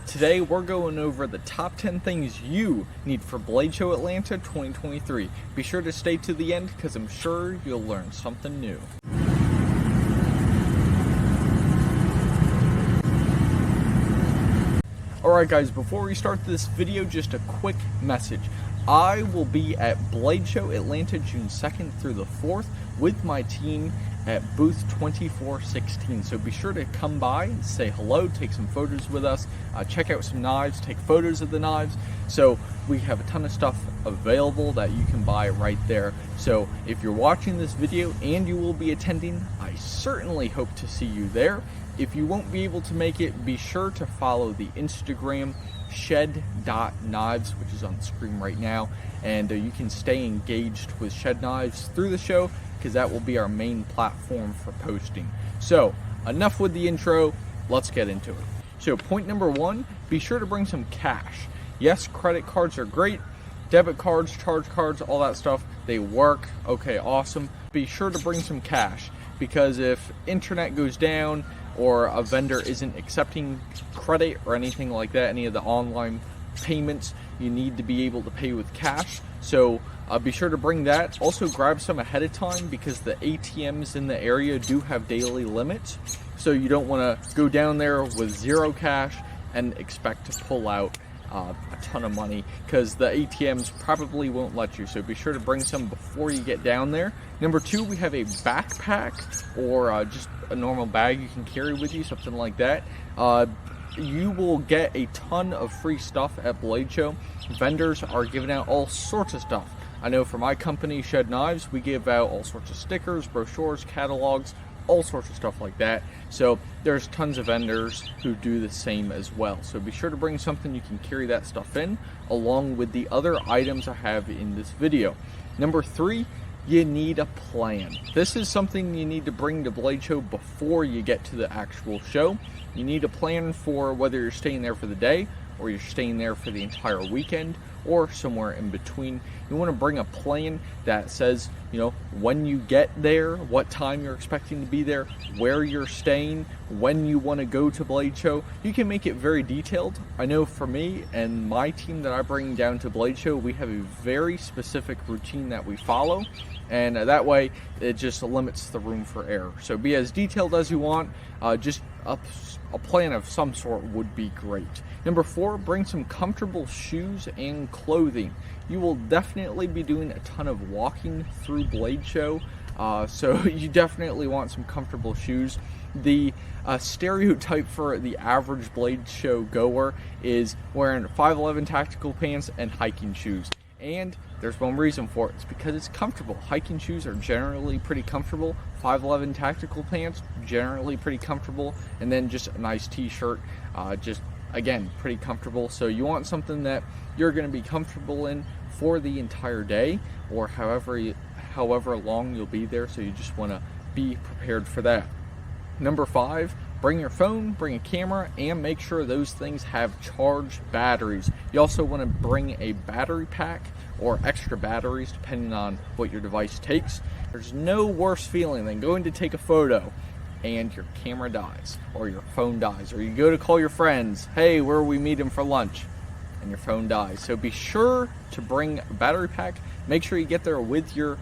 Today we're going over the top 10 things you need for Blade Show Atlanta 2023. Be sure to stay to the end because I'm sure you'll learn something new. Alright guys, before we start this video, just a quick message. I will be at Blade Show Atlanta June 2nd through the 4th with my team at booth 2416. So be sure to come by and say hello, take some photos with us, check out some knives, take photos of the knives. So we have a ton of stuff available that you can buy right there. So if you're watching this video and you will be attending, I certainly hope to see you there. If you won't be able to make it, be sure to follow the Instagram shed.knives, which is on the screen right now, and you can stay engaged with Shedknives through the show because that will be our main platform for posting. So enough with the intro, let's get into it. So point number one, be sure to bring some cash. Yes, credit cards are great, debit cards, charge cards, all that stuff, they work. Okay, awesome. Be sure to bring some cash because if internet goes down or a vendor isn't accepting credit or anything like that, any of the online payments, you need to be able to pay with cash. So be sure to bring that. Also grab some ahead of time because the ATMs in the area do have daily limits. So you don't want to go down there with zero cash and expect to pull out a ton of money because the ATMs probably won't let you. So be sure to bring some before you get down there. Number two, we have a backpack or just a normal bag you can carry with you, something like that. You will get a ton of free stuff at Blade Show. Vendors are giving out all sorts of stuff. I know for my company, Shedknives, we give out all sorts of stickers, brochures, catalogs, all sorts of stuff like that. So there's tons of vendors who do the same as well. So be sure to bring something you can carry that stuff in, along with the other items I have in this video. Number three, you need a plan. This is something you need to bring to Blade Show before you get to the actual show. You need a plan for whether you're staying there for the day or you're staying there for the entire weekend or somewhere in between. You want to bring a plan that says, you know, when you get there, what time you're expecting to be there, where you're staying, when you want to go to Blade Show. You can make it very detailed. I know for me and my team that I bring down to Blade Show, we have a very specific routine that we follow, and that way it just limits the room for error. So be as detailed as you want. Just a plan of some sort would be great. Number four, bring some comfortable shoes and clothing. You will definitely be doing a ton of walking through Blade Show, so you definitely want some comfortable shoes. The stereotype for the average Blade Show goer is wearing 5'11" tactical pants and hiking shoes. And there's one reason for it. It's because it's comfortable. Hiking shoes are generally pretty comfortable. 5'11" tactical pants, generally pretty comfortable. And then just a nice t-shirt, just again, pretty comfortable. So you want something that you're going to be comfortable in for the entire day or however long you'll be there. So you just want to be prepared for that. Number five, bring your phone, bring a camera, and make sure those things have charged batteries. You also want to bring a battery pack or extra batteries depending on what your device takes. There's no worse feeling than going to take a photo and your camera dies or your phone dies, or you go to call your friends, hey, where are we meeting for lunch? And your phone dies. So be sure to bring a battery pack. Make sure you get there with your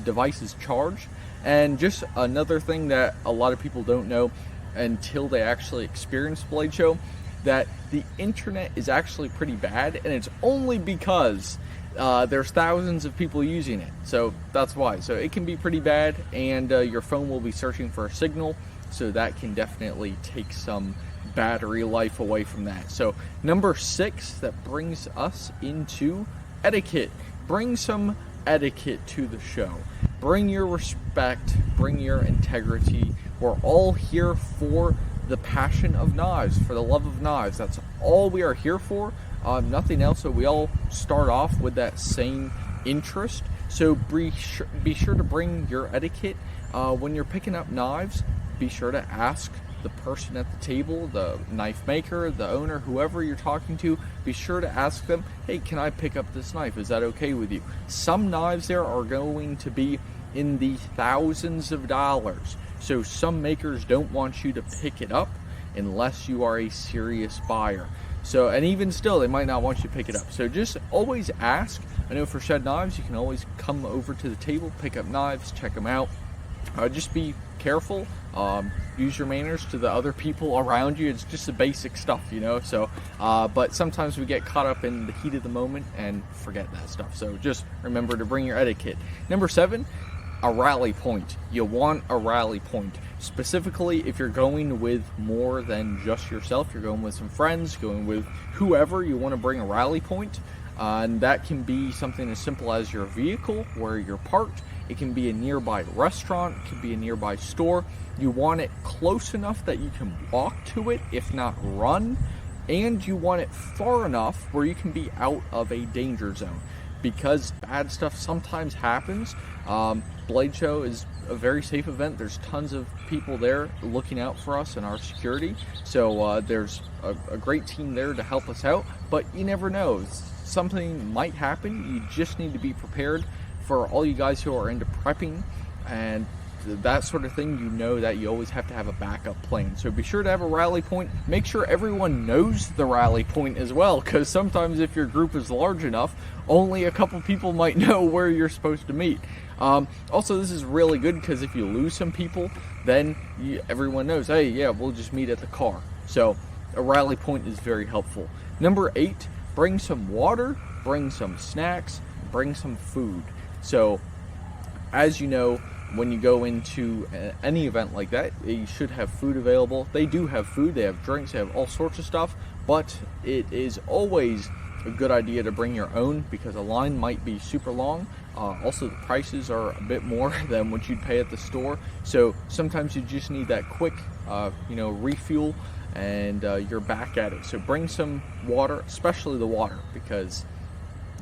devices charged. And just another thing that a lot of people don't know until they actually experience Blade Show, that the internet is actually pretty bad, and it's only because there's thousands of people using it. So that's why. So it can be pretty bad, and your phone will be searching for a signal, so that can definitely take some battery life away from that. So number six, that brings us into etiquette. Bring some etiquette to the show. Bring your respect, bring your integrity. We're all here for the passion of knives, for the love of knives. That's all we are here for, nothing else. So we all start off with that same interest. So be sure to bring your etiquette. When you're picking up knives, be sure to ask the person at the table, the knife maker, the owner, whoever you're talking to, be sure to ask them, hey, can I pick up this knife? Is that okay with you? Some knives there are going to be in the thousands of dollars. So some makers don't want you to pick it up. unless you are a serious buyer. So, and even still, they might not want you to pick it up. So just always ask. I know for Shed Knives, you can always come over to the table, pick up knives, check them out. Just be careful. Use your manners to the other people around you. It's just the basic stuff, you know. So, but sometimes we get caught up in the heat of the moment and forget that stuff. So just remember to bring your etiquette. Number 7, a rally point. You want a rally point. Specifically, if you're going with more than just yourself, you're going with some friends, going with whoever, you want to bring a rally point. And that can be something as simple as your vehicle, where you're parked. It can be a nearby restaurant, it can be a nearby store. You want it close enough that you can walk to it, if not run. And you want it far enough where you can be out of a danger zone, because bad stuff sometimes happens. Blade Show is a very safe event. There's tons of people there looking out for us and our security. So there's a great team there to help us out, but you never know. Something might happen. You just need to be prepared. For all you guys who are into prepping and that sort of thing, you know that you always have to have a backup plan. So be sure to have a rally point. Make sure everyone knows the rally point as well, because sometimes if your group is large enough, only a couple people might know where you're supposed to meet. Also, this is really good because if you lose some people, then everyone knows, hey, yeah, we'll just meet at the car. So a rally point is very helpful. Number 8, bring some water, bring some snacks, bring some food. So, as you know, when you go into any event like that, you should have food available. They do have food, they have drinks, they have all sorts of stuff, but it is always a good idea to bring your own, because a line might be super long. Also, the prices are a bit more than what you'd pay at the store. So sometimes you just need that quick, refuel, and you're back at it. So bring some water, especially the water, because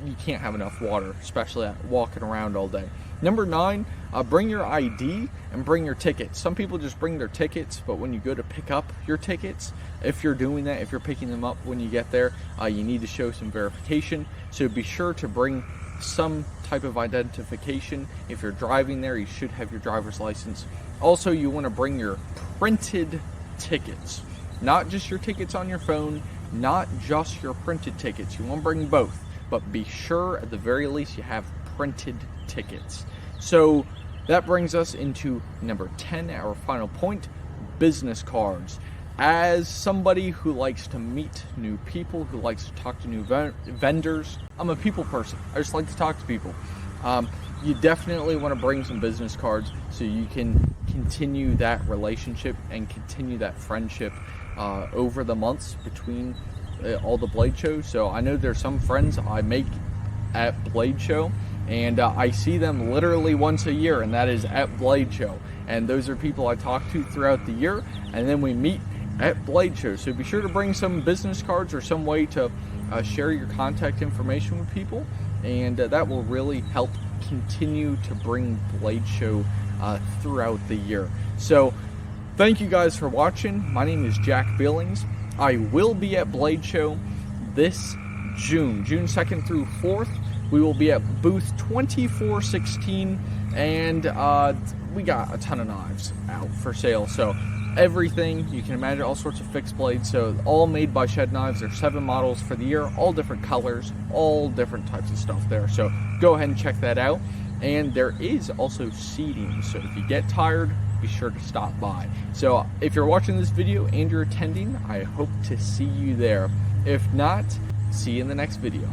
you can't have enough water, especially walking around all day. Number 9, bring your ID and bring your tickets. Some people just bring their tickets, but when you go to pick up your tickets, if you're doing that, if you're picking them up when you get there, you need to show some verification. So be sure to bring some type of identification. If you're driving there, you should have your driver's license. Also, you want to bring your printed tickets, not just your tickets on your phone, not just your printed tickets. You want to bring both, but be sure at the very least you have printed tickets. So that brings us into number 10, our final point, business cards. As somebody who likes to meet new people, who likes to talk to new vendors, I'm a people person. I just like to talk to people. You definitely want to bring some business cards so you can continue that relationship and continue that friendship over the months between all the Blade shows. So I know there's some friends I make at Blade Show, and I see them literally once a year, and that is at Blade Show. And those are people I talk to throughout the year, and then we meet at Blade Show. So be sure to bring some business cards or some way to share your contact information with people, and that will really help continue to bring Blade Show throughout the year. So thank you guys for watching. My name is Jack Billings. I will be at Blade Show this June 2nd through 4th. We will be at booth 2416, and we got a ton of knives out for sale. So everything you can imagine, all sorts of fixed blades, so all made by Shed Knives. There's 7 models for the year, all different colors, all different types of stuff there. So go ahead and check that out. And there is also seating, so if you get tired, be sure to stop by. So if you're watching this video and you're attending, I hope to see you there. If not, see you in the next video.